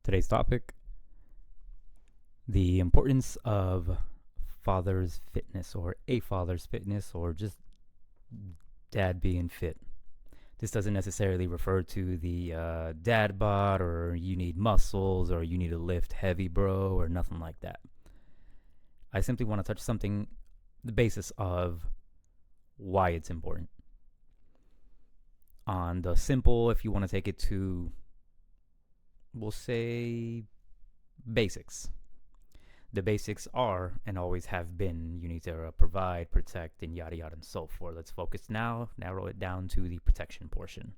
Today's topic: the importance of father's fitness, or a father's fitness, or just dad being fit. This doesn't necessarily refer to the dad bod, or you need muscles, or you need to lift heavy, bro, or nothing like that. I simply want to touch something, the basis of why it's important. On the simple, if you want to take it to, we'll say, basics. The basics are and always have been you need to provide, protect, and yada yada and so forth. Let's focus now, narrow it down to the protection portion.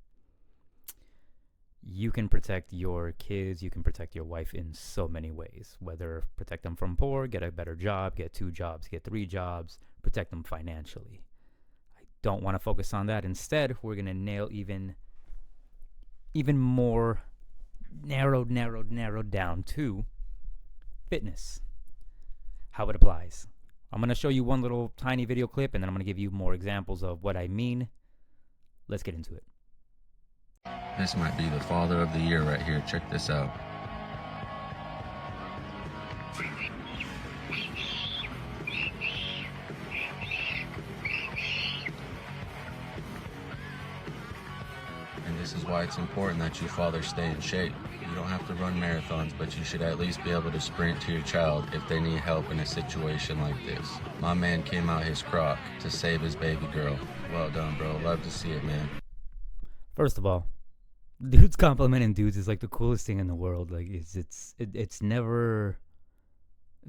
You can protect your kids, you can protect your wife in so many ways. Whether protect them from poor, get a better job, get 2 jobs, get 3 jobs, protect them financially. I don't want to focus on that. Instead, we're going to nail even more narrowed down to fitness. How it applies. I'm going to show you one little tiny video clip, and then I'm going to give you more examples of what I mean. Let's get into it. This might be the father of the year right here. Check this out. And this is why it's important that you fathers stay in shape. You don't have to run marathons, but you should at least be able to sprint to your child if they need help in a situation like this. My man came out his crock to save his baby girl. Well done, bro. Love to see it, man. First of all, dudes complimenting dudes is like the coolest thing in the world. Like it's never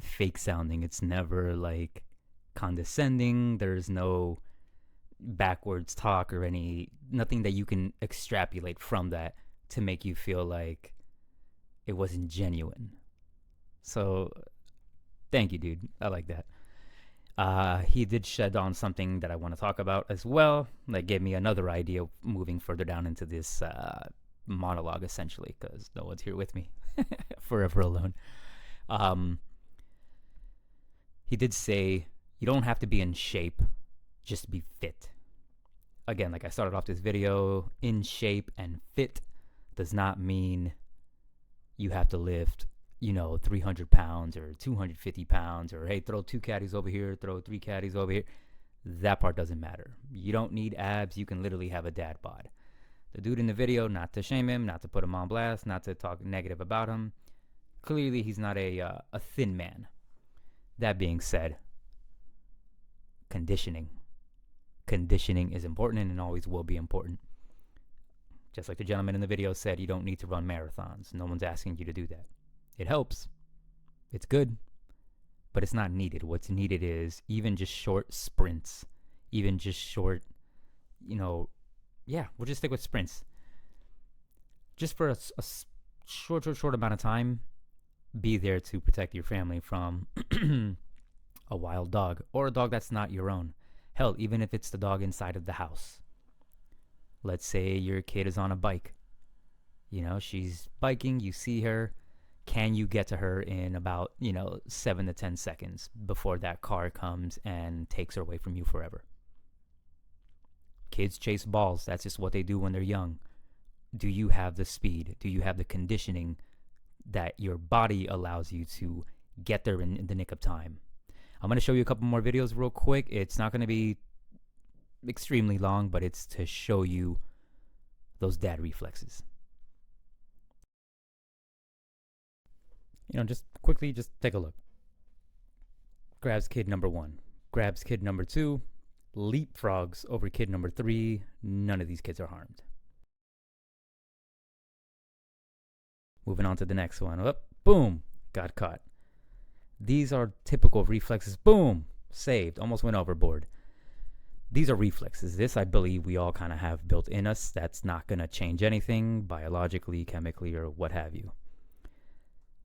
fake sounding. It's never like condescending. There's no backwards talk or nothing that you can extrapolate from that to make you feel like it wasn't genuine. So thank you, dude. I like that. He did shed on something that I want to talk about as well. That gave me another idea moving further down into this monologue, essentially, because no one's here with me. Forever alone. He did say you don't have to be in shape just to be fit. Again, like I started off this video, in shape and fit does not mean you have to lift 300 pounds or 250 pounds, or hey, throw 2 caddies over here, throw 3 caddies over here. That part doesn't matter. You don't need abs. You can literally have a dad bod. The dude in the video, not to shame him, not to put him on blast, not to talk negative about him, clearly he's not a thin man. That being said, conditioning is important and always will be important. Just like the gentleman in the video said, you don't need to run marathons. No one's asking you to do that. It helps. It's good. But it's not needed. What's needed is even just short sprints. Even just short, we'll just stick with sprints. Just for a short amount of time, be there to protect your family from a wild dog or a dog that's not your own. Hell, even if it's the dog inside of the house. Let's say your kid is on a bike. She's biking, you see her. Can you get to her in about, 7 to 10 seconds before that car comes and takes her away from you forever? Kids chase balls. That's just what they do when they're young. Do you have the speed? Do you have the conditioning that your body allows you to get there in the nick of time? I'm going to show you a couple more videos real quick. It's not going to be extremely long, but it's to show you those dad reflexes. Just quickly, just take a look. Grabs kid number 1. Grabs kid number 2. Leapfrogs over kid number 3. None of these kids are harmed. Moving on to the next one. Oh, boom. Got caught. These are typical reflexes. Boom. Saved. Almost went overboard. These are reflexes. This, I believe, we all kind of have built in us. That's not going to change anything biologically, chemically, or what have you.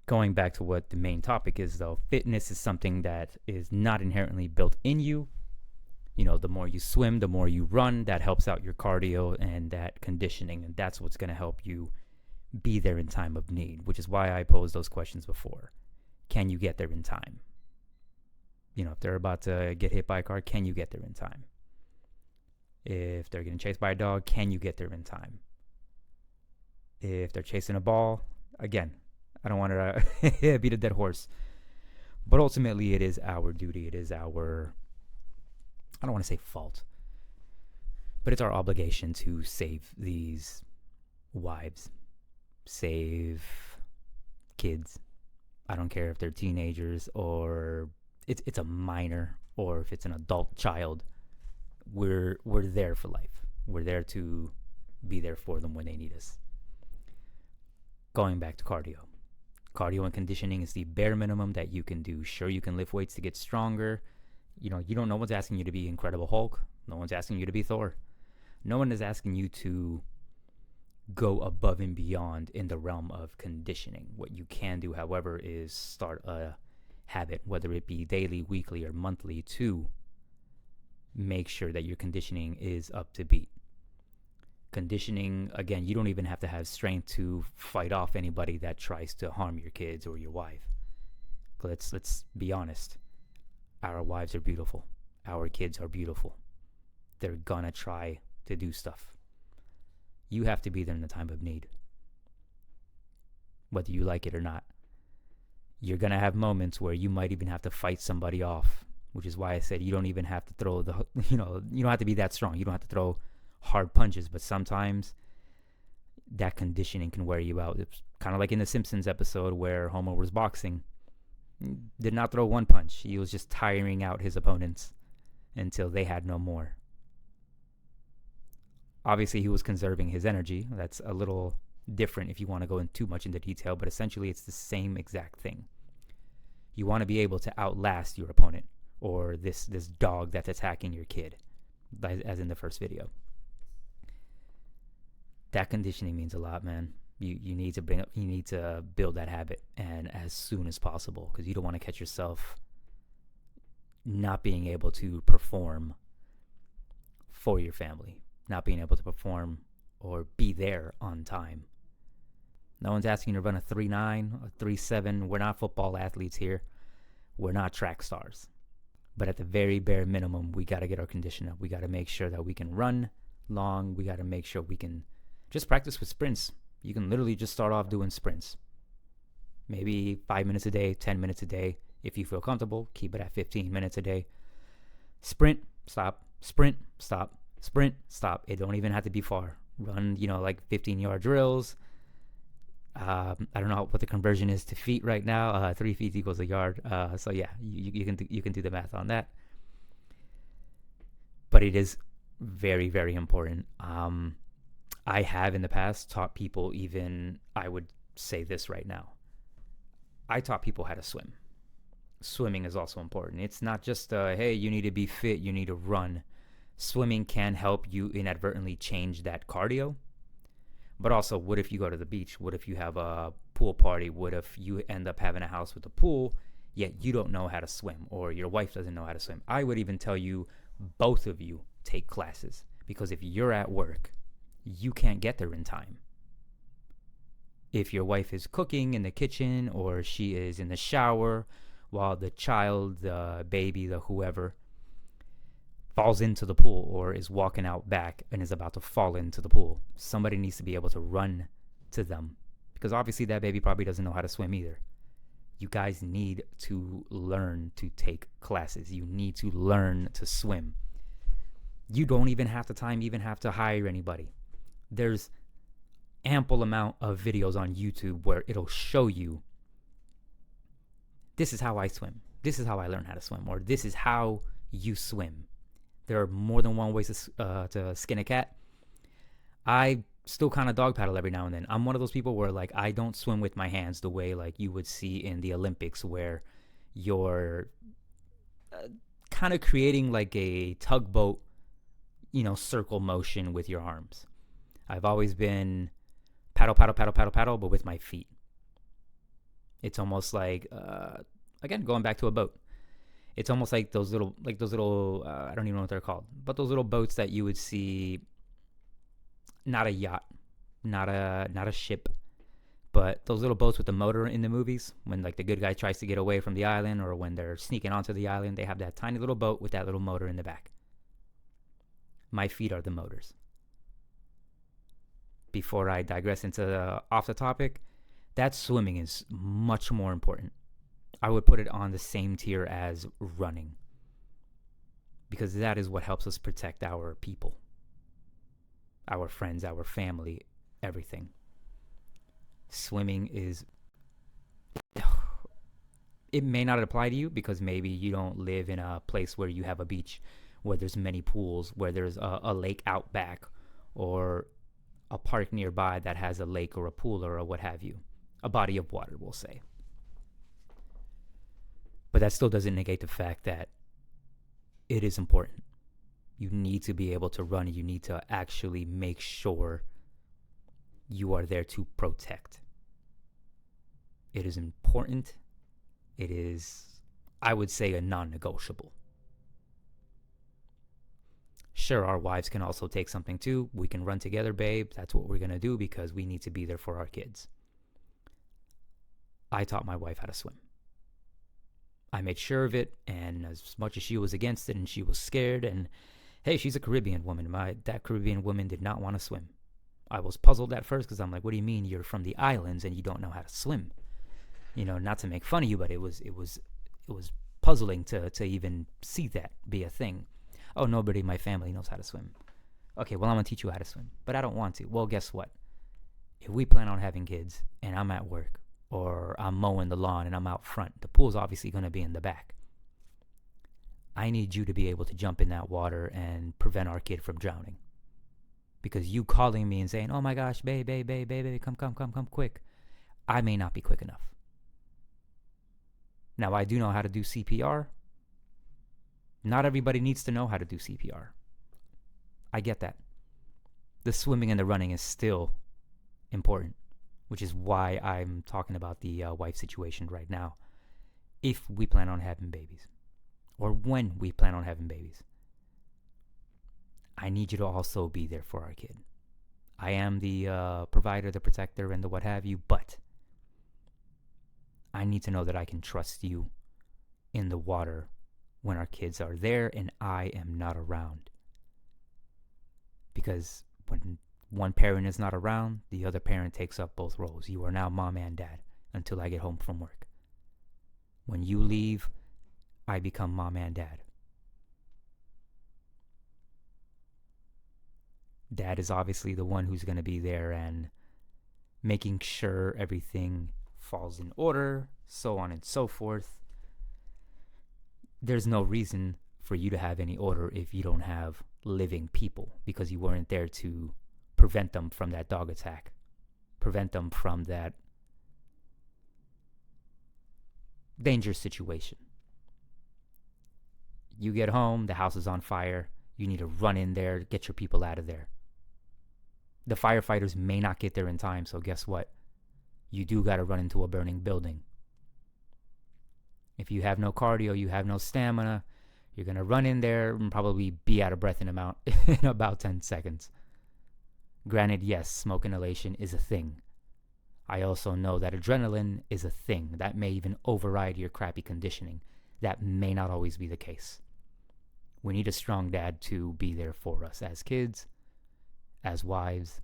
Going back to what the main topic is, though, fitness is something that is not inherently built in you. The more you swim, the more you run, that helps out your cardio and that conditioning, and that's what's going to help you be there in time of need, which is why I posed those questions before. Can you get there in time? If they're about to get hit by a car, can you get there in time? If they're getting chased by a dog, can you get there in time? If they're chasing a ball, again, I don't want to beat a dead horse. But ultimately, it is our duty. It is our, I don't want to say fault, but it's our obligation to save these wives, save kids. I don't care if they're teenagers or it's a minor or if it's an adult child. We're there for life. We're there to be there for them when they need us. Going back to cardio. Cardio and conditioning is the bare minimum that you can do. Sure, you can lift weights to get stronger. No one's asking you to be Incredible Hulk. No one's asking you to be Thor. No one is asking you to go above and beyond in the realm of conditioning. What you can do, however, is start a habit, whether it be daily, weekly, or monthly, to make sure that your conditioning is up to beat. Conditioning, again, you don't even have to have strength to fight off anybody that tries to harm your kids or your wife. Let's be honest. Our wives are beautiful. Our kids are beautiful. They're gonna try to do stuff. You have to be there in the time of need, whether you like it or not. You're gonna have moments where you might even have to fight somebody off, which is why I said you don't even have to throw you don't have to be that strong. You don't have to throw hard punches, but sometimes that conditioning can wear you out. It's kind of like in the Simpsons episode where Homer was boxing. Did not throw one punch. He was just tiring out his opponents until they had no more. Obviously, he was conserving his energy. That's a little different if you want to go in too much into detail, but essentially it's the same exact thing. You want to be able to outlast your opponent or this dog that's attacking your kid, as in the first video. That conditioning means a lot, man. You need to build that habit, and as soon as possible, because you don't want to catch yourself not being able to perform for your family, not being able to perform or be there on time. No one's asking you to run a 3.9, a 3.7. We're not football athletes here. We're not track stars. But at the very bare minimum, we got to get our condition up. We got to make sure that we can run long. We got to make sure we can just practice with sprints. You can literally just start off doing sprints. Maybe 5 minutes a day, 10 minutes a day. If you feel comfortable, keep it at 15 minutes a day. Sprint, stop, sprint, stop, sprint, stop. It don't even have to be far. Run, like 15-yard drills. I don't know what the conversion is to feet right now. 3 feet equals a yard. So yeah, you can do the math on that. But it is very, very important. I have in the past taught people, even I would say this right now. I taught people how to swim. Swimming is also important. It's not just hey, you need to be fit, you need to run. Swimming can help you inadvertently change that cardio. But also, what if you go to the beach? What if you have a pool party? What if you end up having a house with a pool, yet you don't know how to swim, or your wife doesn't know how to swim? I would even tell you, both of you take classes, because if you're at work, you can't get there in time. If your wife is cooking in the kitchen, or she is in the shower while the child, the baby, the whoever falls into the pool or is walking out back and is about to fall into the pool, somebody needs to be able to run to them, because obviously that baby probably doesn't know how to swim either. You guys need to learn to take classes. You need to learn to swim. You don't even have the time, even have to hire anybody. There's ample amount of videos on YouTube where it'll show you, this is how I swim. This is how I learn how to swim, or this is how you swim. There are more than one ways to skin a cat. I still kind of dog paddle every now and then. I'm one of those people where I don't swim with my hands the way you would see in the Olympics, where you're kind of creating a tugboat, circle motion with your arms. I've always been paddle, paddle, paddle, paddle, paddle, but with my feet. It's almost again, going back to a boat. It's almost like those little, I don't even know what they're called, but those little boats that you would see, not a yacht, not a ship, but those little boats with the motor in the movies, when the good guy tries to get away from the island, or when they're sneaking onto the island, they have that tiny little boat with that little motor in the back. My feet are the motors. Before I digress into off the topic, that swimming is much more important. I would put it on the same tier as running, because that is what helps us protect our people, our friends, our family, everything. Swimming is, it may not apply to you because maybe you don't live in a place where you have a beach, where there's many pools, where there's a lake out back, or a park nearby that has a lake or a pool or what have you, a body of water, we'll say. But that still doesn't negate the fact that it is important. You need to be able to run. You need to actually make sure you are there to protect. It is important. It is, I would say, a non-negotiable. Sure, our wives can also take something too. We can run together, babe. That's what we're going to do because we need to be there for our kids. I taught my wife how to swim. I made sure of it, and as much as she was against it and she was scared, and hey, she's a Caribbean woman. That Caribbean woman did not want to swim. I was puzzled at first because I'm like, what do you mean you're from the islands and you don't know how to swim? You know, not to make fun of you, but it was puzzling to even see that be a thing. Oh, nobody in my family knows how to swim. Okay, well, I'm going to teach you how to swim, but I don't want to. Well, guess what? If we plan on having kids and I'm at work or I'm mowing the lawn and I'm out front, the pool's obviously going to be in the back. I need you to be able to jump in that water and prevent our kid from drowning. Because you calling me and saying, oh my gosh, babe, come quick. I may not be quick enough. Now, I do know how to do CPR. Not everybody needs to know how to do CPR. I get that. The swimming and the running is still important, which is why I'm talking about the wife situation right now. If we plan on having babies, or when we plan on having babies, I need you to also be there for our kid. I am the provider, the protector, and the what have you, but I need to know that I can trust you in the water when our kids are there and I am not around. Because when one parent is not around, the other parent takes up both roles. You are now mom and dad until I get home from work. When you leave, I become mom and dad. Dad is obviously the one who's going to be there and making sure everything falls in order, so on and so forth. There's no reason for you to have any order if you don't have living people, because you weren't there to prevent them from that dog attack, prevent them from that dangerous situation. You get home, the house is on fire, you need to run in there, get your people out of there. The firefighters may not get there in time, so guess what? You do got to run into a burning building. If you have no cardio, you have no stamina, you're going to run in there and probably be out of breath in about 10 seconds. Granted, yes, smoke inhalation is a thing. I also know that adrenaline is a thing. That may even override your crappy conditioning. That may not always be the case. We need a strong dad to be there for us as kids, as wives,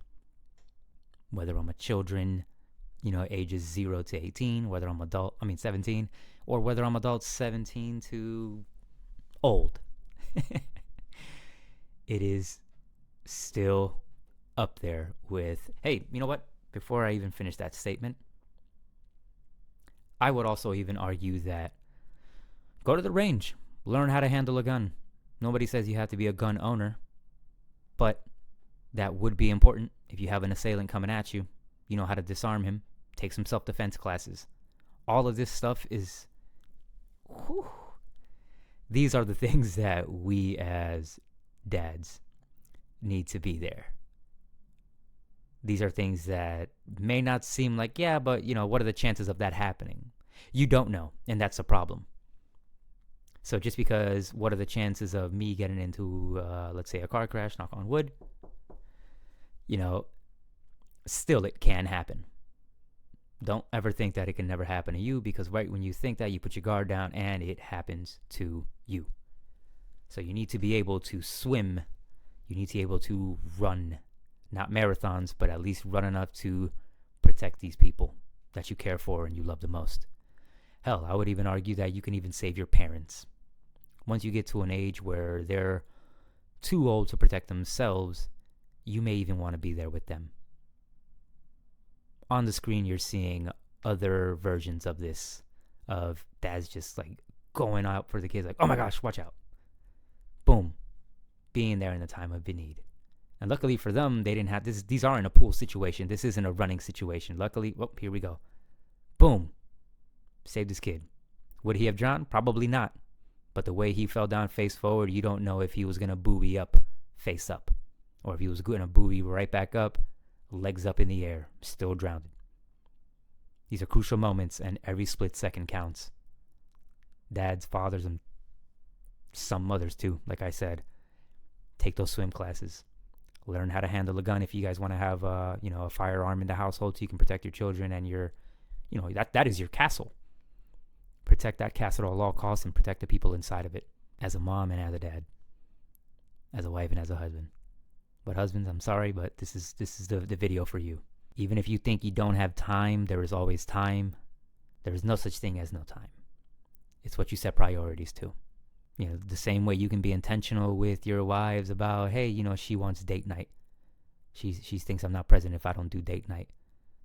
whether I'm a children, ages 0 to 18, whether I'm 17, or whether I'm adult 17 to old. It is still up there with, hey, you know what? Before I even finish that statement, I would also even argue that go to the range, learn how to handle a gun. Nobody says you have to be a gun owner, but that would be important. If you have an assailant coming at you, you know how to disarm him. Take some self-defense classes. All of this stuff is... These are the things that we as dads need to be there. These are things that may not seem like, yeah, but, what are the chances of that happening? You don't know, and that's a problem. So just because, what are the chances of me getting into, let's say, a car crash, knock on wood, still it can happen. Don't ever think that it can never happen to you, because right when you think that, you put your guard down and it happens to you. So you need to be able to swim. You need to be able to run, not marathons, but at least run enough to protect these people that you care for and you love the most. Hell, I would even argue that you can even save your parents. Once you get to an age where they're too old to protect themselves, you may even want to be there with them. On the screen, you're seeing other versions of this, of dads just like going out for the kids, like, oh my gosh, watch out. Boom. Being there in the time of need. And luckily for them, they didn't have this. These aren't a pool situation. This isn't a running situation. Luckily, here we go. Boom. Saved his kid. Would he have drowned? Probably not. But the way he fell down face forward, you don't know if he was going to buoy up face up, or if he was going to buoy right back up, legs up in the air, still drowned. These are crucial moments, and every split second counts. Dads, fathers, and some mothers too, like I said. Take those swim classes. Learn how to handle a gun if you guys want to have a firearm in the household so you can protect your children and that is your castle. Protect that castle at all costs and protect the people inside of it, as a mom and as a dad, as a wife and as a husband. But husbands, I'm sorry, but this is the video for you. Even if you think you don't have time, there is always time. There is no such thing as no time. It's what you set priorities to. The same way you can be intentional with your wives about, hey, she wants date night. She thinks I'm not present if I don't do date night.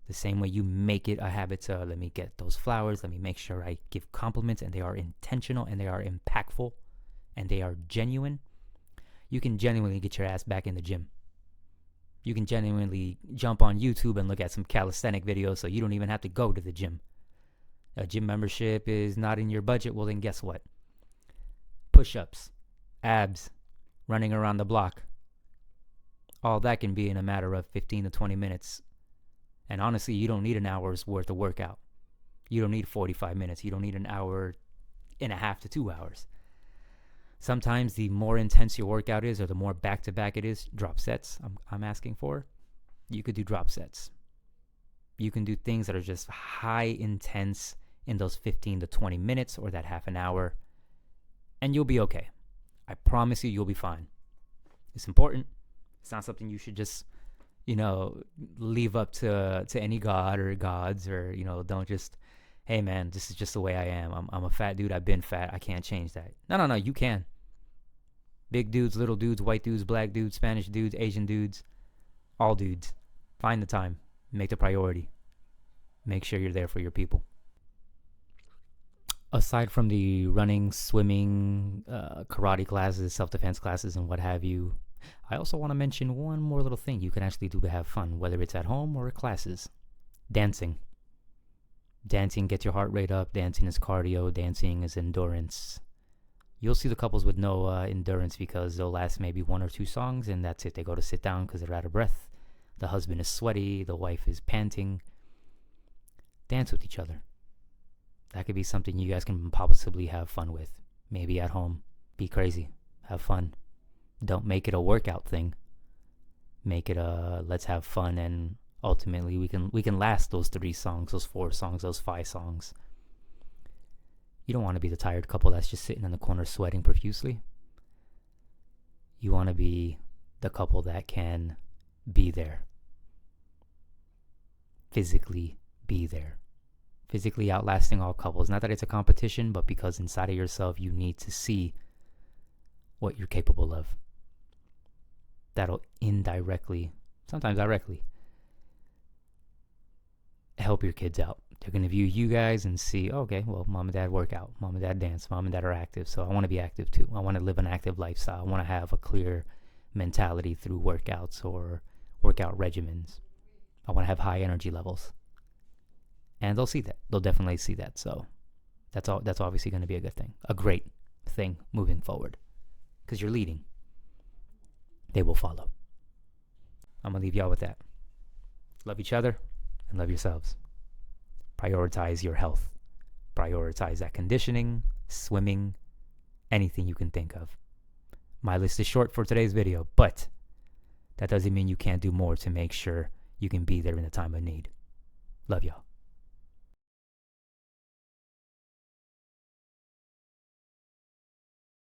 The same way you make it a habit to, let me get those flowers, let me make sure I give compliments, and they are intentional and they are impactful and they are genuine. You can genuinely get your ass back in the gym. You can genuinely jump on YouTube and look at some calisthenic videos so you don't even have to go to the gym. A gym membership is not in your budget. Well, then guess what? Push-ups, abs, running around the block. All that can be in a matter of 15 to 20 minutes. And honestly, you don't need an hour's worth of workout. You don't need 45 minutes. You don't need an hour and a half to 2 hours. Sometimes the more intense your workout is, or the more back-to-back it is, drop sets I'm asking for, you could do drop sets. You can do things that are just high intense in those 15 to 20 minutes or that half an hour, and you'll be okay. I promise you'll be fine. It's important. It's not something you should just, leave up to any god or gods, or, don't just, hey man, this is just the way I am. I'm a fat dude. I've been fat. I can't change that. No, you can. Big dudes, little dudes, white dudes, black dudes, Spanish dudes, Asian dudes, all dudes. Find the time. Make the priority. Make sure you're there for your people. Aside from the running, swimming, karate classes, self-defense classes, and what have you, I also want to mention one more little thing you can actually do to have fun, whether it's at home or at classes. Dancing. Dancing gets your heart rate up. Dancing is cardio. Dancing is endurance. You'll see the couples with no endurance because they'll last maybe 1 or 2 songs, and that's it. They go to sit down because they're out of breath. The husband is sweaty. The wife is panting. Dance with each other. That could be something you guys can possibly have fun with. Maybe at home. Be crazy. Have fun. Don't make it a workout thing. Make it a let's have fun, and ultimately we can last those 3 songs, those 4 songs, those 5 songs. You don't want to be the tired couple that's just sitting in the corner sweating profusely. You want to be the couple that can be there. Physically be there. Physically outlasting all couples. Not that it's a competition, but because inside of yourself you need to see what you're capable of. That'll indirectly, sometimes directly, help your kids out. They're going to view you guys and see, okay, well, mom and dad work out. Mom and dad dance. Mom and dad are active. So I want to be active too. I want to live an active lifestyle. I want to have a clear mentality through workouts or workout regimens. I want to have high energy levels. And they'll see that. They'll definitely see that. So that's obviously going to be a good thing. A great thing moving forward. Because you're leading. They will follow. I'm going to leave y'all with that. Love each other and love yourselves. Prioritize your health. Prioritize that conditioning, swimming, anything you can think of. My list is short for today's video, but that doesn't mean you can't do more to make sure you can be there in the time of need. Love y'all.